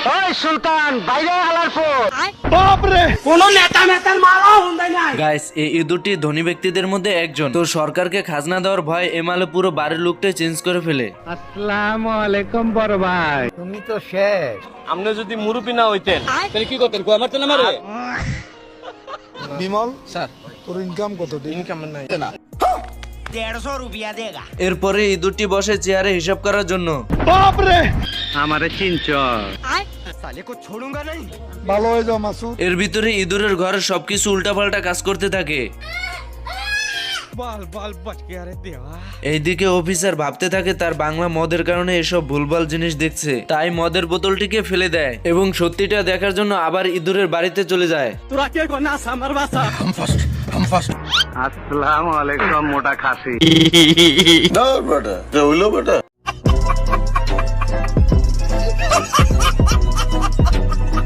ওই সুলতান বাইরে আলার পর গাইস এই ইঁদুরটি ধনী ব্যক্তিদের মধ্যে একজন। তো সরকারকে খাজনা দেওয়ার ভয় এমালে পুরো বাড়ির লুকটাই চেঞ্জ করে ফেলে। আসসালামু আলাইকুম বড় ভাই, তুমি তো শেষ। আপনি যদি মুরব্বী না হইতেন তাহলে কি করতেন? কো মারতেন আমারে? বিমল স্যার, তোর ইনকাম কত? ইনকাম নাই না। এরপরে ইঁদুরটি বসে চেয়ারে হিসাব করার জন্য। আমারে চিনচ? ভালো হয়ে যাও মাসুদ। এর ভিতরে ইঁদুরের ঘরে সবকিছু উল্টাপাল্টা কাজ করতে থাকে। এইদিকে অফিসার ভাবতে থাকে তার বাংলা মদের কারণে এসব ভুলভাল জিনিস দেখছে, তাই মদের বোতলটিকে ফেলে দেয় এবং সত্যিটা দেখার জন্য আবার ইঁদুরের বাড়িতে চলে যায়। আসসালামু আলাইকুম মোটা খাসি।